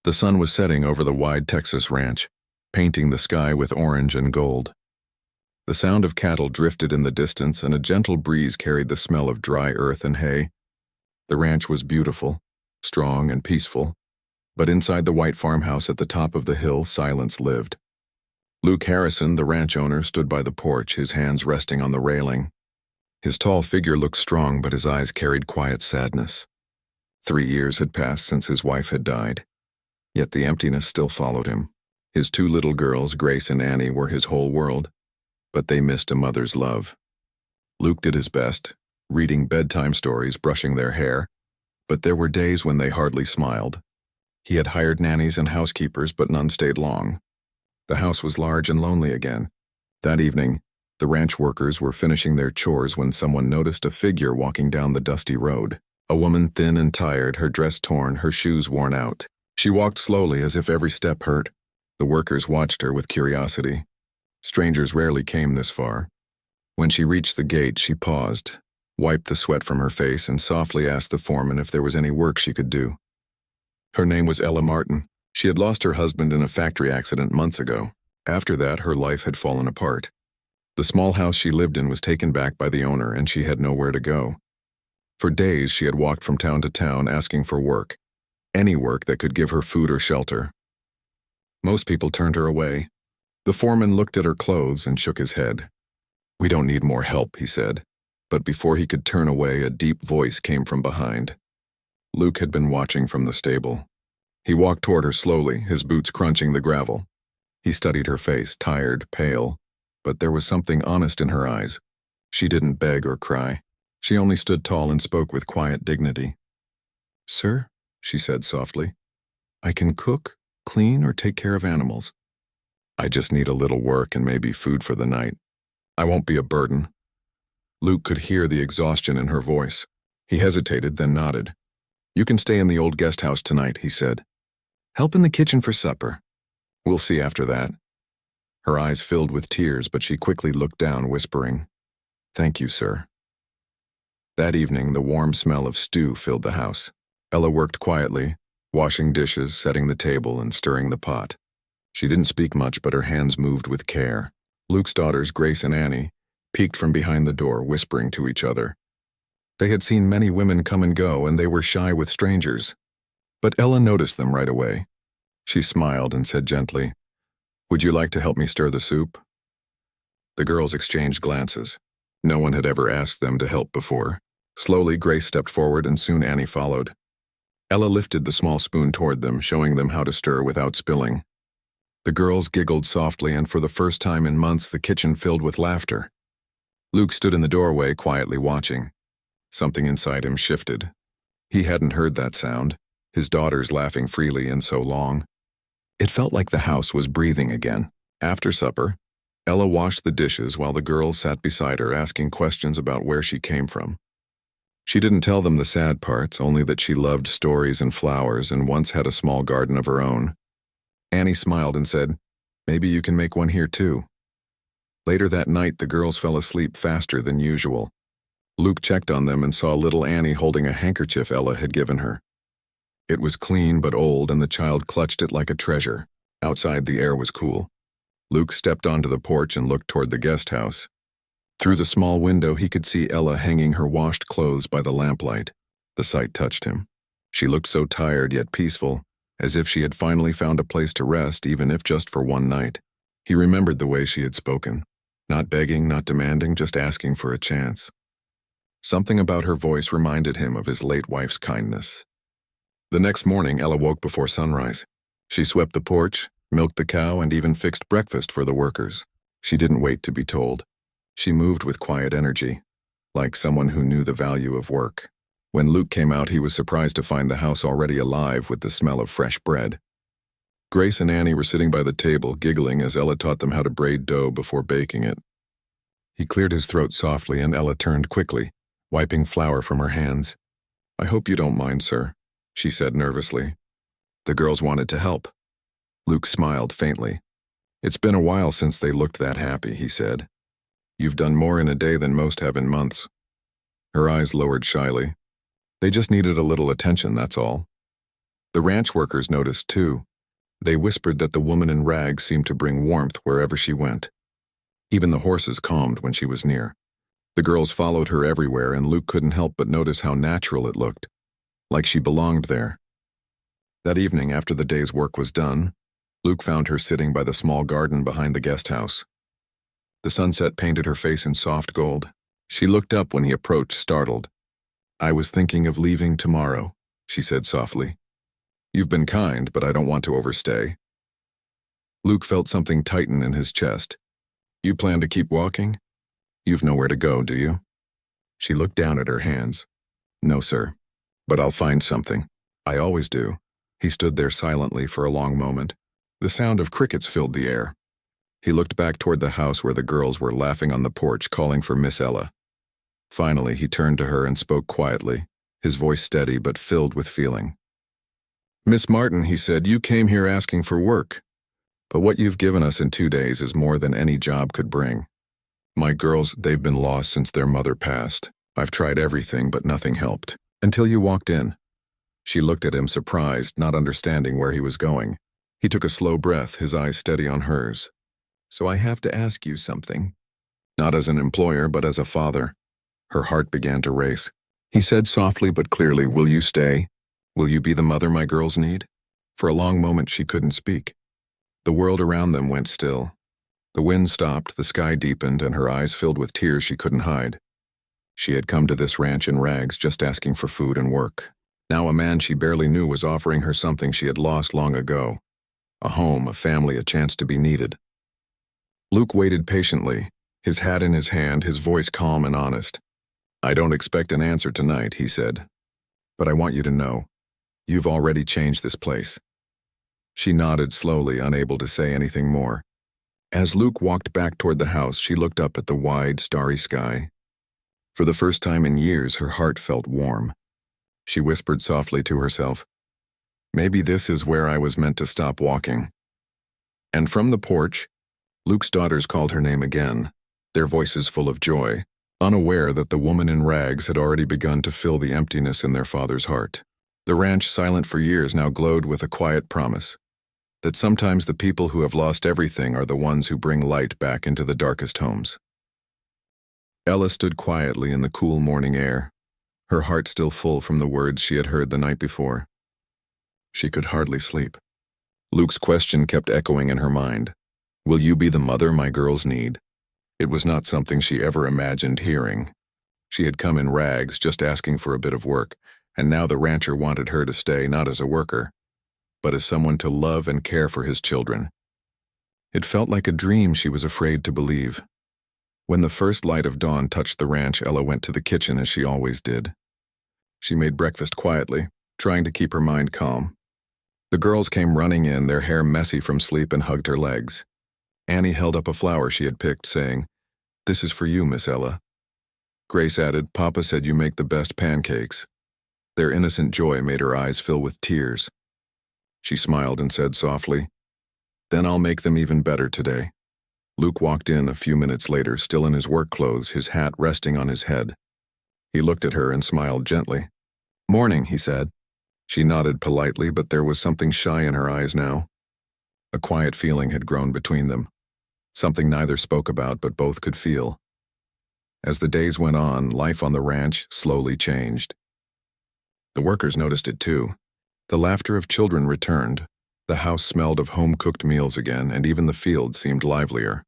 The sun was setting over the wide Texas ranch, painting the sky with orange and gold. The sound of cattle drifted in the distance, and a gentle breeze carried the smell of dry earth and hay. The ranch was beautiful, strong and peaceful, but inside the white farmhouse at the top of the hill, silence lived. Luke Harrison, the ranch owner, stood by the porch, his hands resting on the railing. His tall figure looked strong, but his eyes carried quiet sadness. 3 years had passed since his wife had died, yet the emptiness still followed him. His 2 little girls, Grace and Annie, were his whole world, but they missed a mother's love. Luke did his best, reading bedtime stories, brushing their hair, but there were days when they hardly smiled. He had hired nannies and housekeepers, but none stayed long. The house was large and lonely again. That evening, the ranch workers were finishing their chores when someone noticed a figure walking down the dusty road. A woman, thin and tired, her dress torn, her shoes worn out. She walked slowly as if every step hurt. The workers watched her with curiosity. Strangers rarely came this far. When she reached the gate, she paused, wiped the sweat from her face, and softly asked the foreman if there was any work she could do. Her name was Ella Martin. She had lost her husband in a factory accident months ago. After that, her life had fallen apart. The small house she lived in was taken back by the owner, and she had nowhere to go. For days, she had walked from town to town asking for work, any work that could give her food or shelter. Most people turned her away. The foreman looked at her clothes and shook his head. "We don't need more help," he said. But before he could turn away, a deep voice came from behind. Luke had been watching from the stable. He walked toward her slowly, his boots crunching the gravel. He studied her face, tired, pale, but there was something honest in her eyes. She didn't beg or cry. She only stood tall and spoke with quiet dignity. "Sir," she said softly, "I can cook, clean, or take care of animals. I just need a little work and maybe food for the night. I won't be a burden." Luke could hear the exhaustion in her voice. He hesitated, then nodded. "You can stay in the old guest house tonight," he said. "Help in the kitchen for supper. We'll see after that." Her eyes filled with tears, but she quickly looked down, whispering, "Thank you, sir." That evening, the warm smell of stew filled the house. Ella worked quietly, washing dishes, setting the table, and stirring the pot. She didn't speak much, but her hands moved with care. Luke's daughters, Grace and Annie, peeked from behind the door, whispering to each other. They had seen many women come and go, and they were shy with strangers. But Ella noticed them right away. She smiled and said gently, "Would you like to help me stir the soup?" The girls exchanged glances. No one had ever asked them to help before. Slowly, Grace stepped forward, and soon Annie followed. Ella lifted the small spoon toward them, showing them how to stir without spilling. The girls giggled softly, and for the first time in months, the kitchen filled with laughter. Luke stood in the doorway, quietly watching. Something inside him shifted. He hadn't heard that sound, his daughters laughing freely in so long. It felt like the house was breathing again. After supper, Ella washed the dishes while the girls sat beside her, asking questions about where she came from. She didn't tell them the sad parts, only that she loved stories and flowers and once had a small garden of her own. Annie smiled and said, "Maybe you can make one here too." Later that night, the girls fell asleep faster than usual. Luke checked on them and saw little Annie holding a handkerchief Ella had given her. It was clean but old, and the child clutched it like a treasure. Outside, the air was cool. Luke stepped onto the porch and looked toward the guest house. Through the small window, he could see Ella hanging her washed clothes by the lamplight. The sight touched him. She looked so tired yet peaceful, as if she had finally found a place to rest, even if just for one night. He remembered the way she had spoken. Not begging, not demanding, just asking for a chance. Something about her voice reminded him of his late wife's kindness. The next morning, Ella woke before sunrise. She swept the porch, milked the cow, and even fixed breakfast for the workers. She didn't wait to be told. She moved with quiet energy, like someone who knew the value of work. When Luke came out, he was surprised to find the house already alive with the smell of fresh bread. Grace and Annie were sitting by the table, giggling as Ella taught them how to braid dough before baking it. He cleared his throat softly, and Ella turned quickly, wiping flour from her hands. "I hope you don't mind, sir," she said nervously. The girls wanted to help. Luke smiled faintly. "It's been a while since they looked that happy," he said. "You've done more in a day than most have in months." Her eyes lowered shyly. "They just needed a little attention, that's all." The ranch workers noticed too. They whispered that the woman in rags seemed to bring warmth wherever she went. Even the horses calmed when she was near. The girls followed her everywhere, and Luke couldn't help but notice how natural it looked, like she belonged there. That evening, after the day's work was done, Luke found her sitting by the small garden behind the guest house. The sunset painted her face in soft gold. She looked up when he approached, startled. "I was thinking of leaving tomorrow," she said softly. "You've been kind, but I don't want to overstay." Luke felt something tighten in his chest. "You plan to keep walking? You've nowhere to go, do you?" She looked down at her hands. "No, sir. But I'll find something. I always do." He stood there silently for a long moment. The sound of crickets filled the air. He looked back toward the house where the girls were laughing on the porch, calling for Miss Ella. Finally, he turned to her and spoke quietly, his voice steady but filled with feeling. "Miss Martin," he said, "you came here asking for work. But what you've given us in 2 days is more than any job could bring. My girls, they've been lost since their mother passed. I've tried everything, but nothing helped. Until you walked in." She looked at him surprised, not understanding where he was going. He took a slow breath, his eyes steady on hers. "So I have to ask you something. Not as an employer, but as a father." Her heart began to race. He said softly but clearly, "Will you stay? Will you be the mother my girls need?" For a long moment she couldn't speak. The world around them went still. The wind stopped, the sky deepened, and her eyes filled with tears she couldn't hide. She had come to this ranch in rags, just asking for food and work. Now a man she barely knew was offering her something she had lost long ago. A home, a family, a chance to be needed. Luke waited patiently, his hat in his hand, his voice calm and honest. "I don't expect an answer tonight," he said. "But I want you to know, you've already changed this place." She nodded slowly, unable to say anything more. As Luke walked back toward the house, she looked up at the wide, starry sky. For the first time in years, her heart felt warm. She whispered softly to herself, "Maybe this is where I was meant to stop walking." And from the porch, Luke's daughters called her name again, their voices full of joy, unaware that the woman in rags had already begun to fill the emptiness in their father's heart. The ranch, silent for years, now glowed with a quiet promise that sometimes the people who have lost everything are the ones who bring light back into the darkest homes. Ella stood quietly in the cool morning air, her heart still full from the words she had heard the night before. She could hardly sleep. Luke's question kept echoing in her mind. "Will you be the mother my girls need?" It was not something she ever imagined hearing. She had come in rags, just asking for a bit of work, and now the rancher wanted her to stay not as a worker, but as someone to love and care for his children. It felt like a dream she was afraid to believe. When the first light of dawn touched the ranch, Ella went to the kitchen as she always did. She made breakfast quietly, trying to keep her mind calm. The girls came running in, their hair messy from sleep, and hugged her legs. Annie held up a flower she had picked, saying, "This is for you, Miss Ella." Grace added, "Papa said you make the best pancakes." Their innocent joy made her eyes fill with tears. She smiled and said softly, "Then I'll make them even better today." Luke walked in a few minutes later, still in his work clothes, his hat resting on his head. He looked at her and smiled gently. "Morning," he said. She nodded politely, but there was something shy in her eyes now. A quiet feeling had grown between them, something neither spoke about but both could feel. As the days went on, life on the ranch slowly changed. The workers noticed it too. The laughter of children returned. The house smelled of home-cooked meals again, and even the field seemed livelier.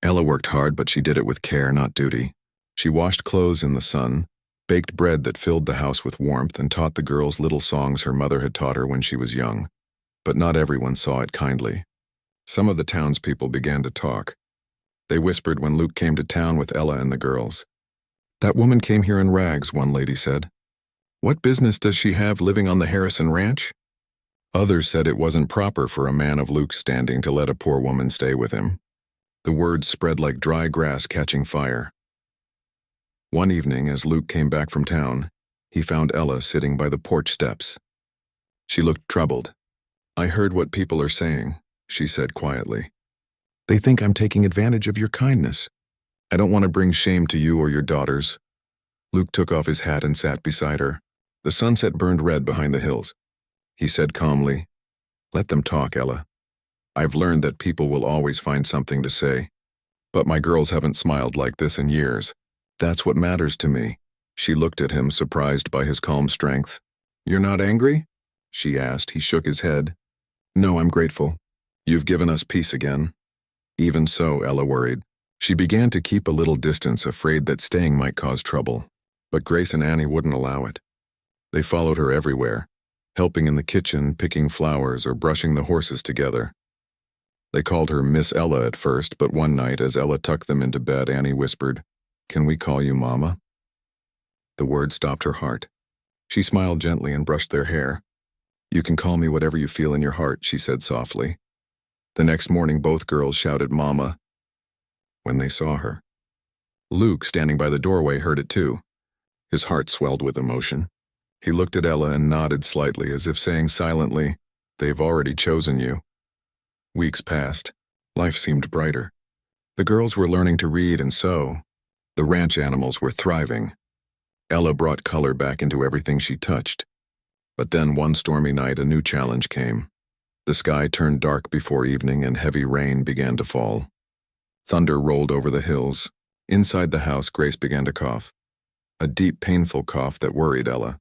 Ella worked hard, but she did it with care, not duty. She washed clothes in the sun, baked bread that filled the house with warmth, and taught the girls little songs her mother had taught her when she was young. But not everyone saw it kindly. Some of the townspeople began to talk. They whispered when Luke came to town with Ella and the girls. "That woman came here in rags," one lady said. "What business does she have living on the Harrison Ranch?" Others said it wasn't proper for a man of Luke's standing to let a poor woman stay with him. The words spread like dry grass catching fire. One evening, as Luke came back from town, he found Ella sitting by the porch steps. She looked troubled. "I heard what people are saying," she said quietly. "They think I'm taking advantage of your kindness. I don't want to bring shame to you or your daughters." Luke took off his hat and sat beside her. The sunset burned red behind the hills. He said calmly, "Let them talk, Ella. I've learned that people will always find something to say. But my girls haven't smiled like this in years. That's what matters to me." She looked at him, surprised by his calm strength. "You're not angry?" she asked. He shook his head. "No, I'm grateful. You've given us peace again." Even so, Ella worried. She began to keep a little distance, afraid that staying might cause trouble. But Grace and Annie wouldn't allow it. They followed her everywhere, helping in the kitchen, picking flowers, or brushing the horses together. They called her Miss Ella at first, but one night, as Ella tucked them into bed, Annie whispered, "Can we call you Mama?" The word stopped her heart. She smiled gently and brushed their hair. "You can call me whatever you feel in your heart," she said softly. The next morning, both girls shouted Mama when they saw her. Luke, standing by the doorway, heard it too. His heart swelled with emotion. He looked at Ella and nodded slightly, as if saying silently, "They've already chosen you." Weeks passed. Life seemed brighter. The girls were learning to read and sew. The ranch animals were thriving. Ella brought color back into everything she touched. But then one stormy night, a new challenge came. The sky turned dark before evening and heavy rain began to fall. Thunder rolled over the hills. Inside the house, Grace began to cough. A deep, painful cough that worried Ella.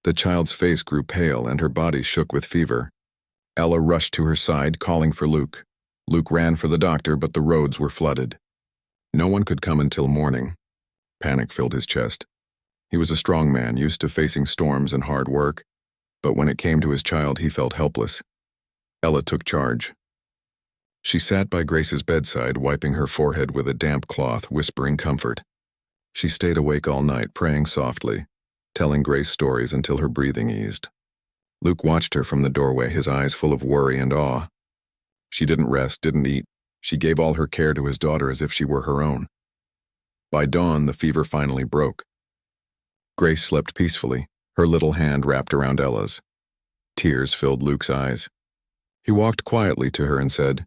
The child's face grew pale and her body shook with fever. Ella rushed to her side, calling for Luke. Luke ran for the doctor, but the roads were flooded. No one could come until morning. Panic filled his chest. He was a strong man, used to facing storms and hard work, but when it came to his child, he felt helpless. Ella took charge. She sat by Grace's bedside, wiping her forehead with a damp cloth, whispering comfort. She stayed awake all night, praying softly, telling Grace stories until her breathing eased. Luke watched her from the doorway, his eyes full of worry and awe. She didn't rest, didn't eat. She gave all her care to his daughter as if she were her own. By dawn, the fever finally broke. Grace slept peacefully, her little hand wrapped around Ella's. Tears filled Luke's eyes. He walked quietly to her and said,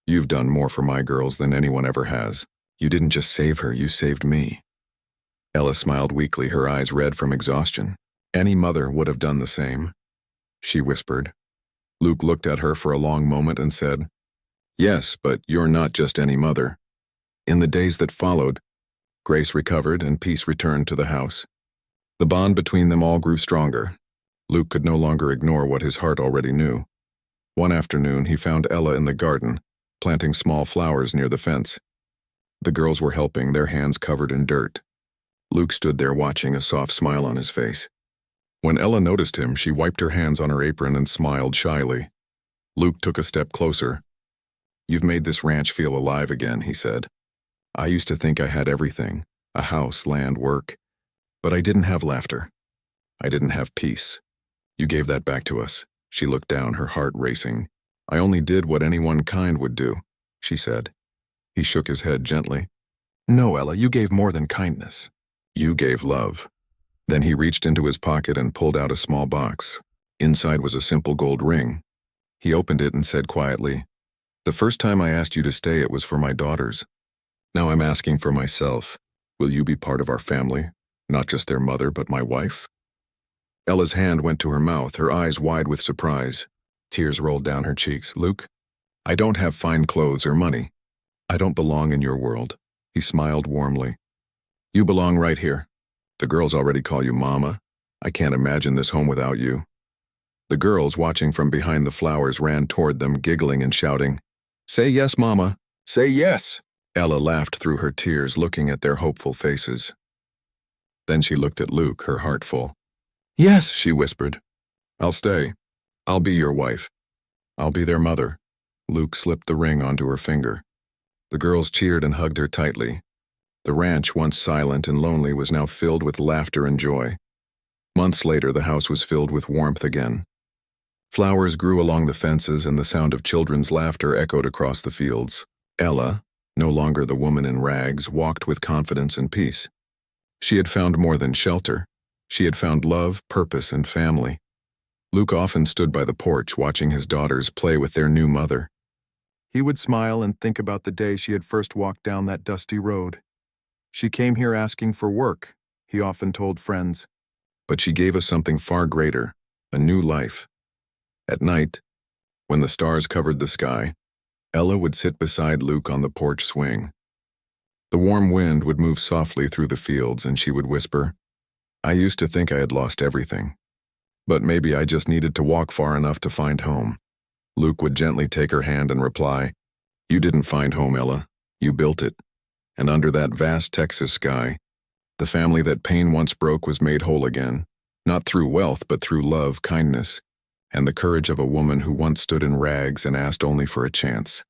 "You've done more for my girls than anyone ever has. You didn't just save her, you saved me." Ella smiled weakly, her eyes red from exhaustion. "Any mother would have done the same," she whispered. Luke looked at her for a long moment and said, "Yes, but you're not just any mother." In the days that followed, Grace recovered and peace returned to the house. The bond between them all grew stronger. Luke could no longer ignore what his heart already knew. One afternoon, he found Ella in the garden, planting small flowers near the fence. The girls were helping, their hands covered in dirt. Luke stood there watching, a soft smile on his face. When Ella noticed him, she wiped her hands on her apron and smiled shyly. Luke took a step closer. "You've made this ranch feel alive again," he said. "I used to think I had everything, a house, land, work, but I didn't have laughter. I didn't have peace. You gave that back to us." She looked down, her heart racing. "I only did what anyone kind would do," she said. He shook his head gently. "No, Ella, you gave more than kindness. You gave love." Then he reached into his pocket and pulled out a small box. Inside was a simple gold ring. He opened it and said quietly, "The first time I asked you to stay, it was for my daughters. Now I'm asking for myself. Will you be part of our family? Not just their mother, but my wife?" Ella's hand went to her mouth, her eyes wide with surprise. Tears rolled down her cheeks. "Luke, I don't have fine clothes or money. I don't belong in your world." He smiled warmly. "You belong right here. The girls already call you Mama. I can't imagine this home without you." The girls, watching from behind the flowers, ran toward them, giggling and shouting, "Say yes, Mama. Say yes." Ella laughed through her tears, looking at their hopeful faces. Then she looked at Luke, her heart full. "Yes," she whispered. "I'll stay. I'll be your wife. I'll be their mother." Luke slipped the ring onto her finger. The girls cheered and hugged her tightly. The ranch, once silent and lonely, was now filled with laughter and joy. Months later, the house was filled with warmth again. Flowers grew along the fences, and the sound of children's laughter echoed across the fields. Ella, no longer the woman in rags, walked with confidence and peace. She had found more than shelter. She had found love, purpose, and family. Luke often stood by the porch, watching his daughters play with their new mother. He would smile and think about the day she had first walked down that dusty road. "She came here asking for work," he often told friends. "But she gave us something far greater, a new life." At night, when the stars covered the sky, Ella would sit beside Luke on the porch swing. The warm wind would move softly through the fields and she would whisper, "I used to think I had lost everything, but maybe I just needed to walk far enough to find home." Luke would gently take her hand and reply, "You didn't find home, Ella. You built it." And under that vast Texas sky, the family that pain once broke was made whole again, not through wealth but through love, kindness, and the courage of a woman who once stood in rags and asked only for a chance.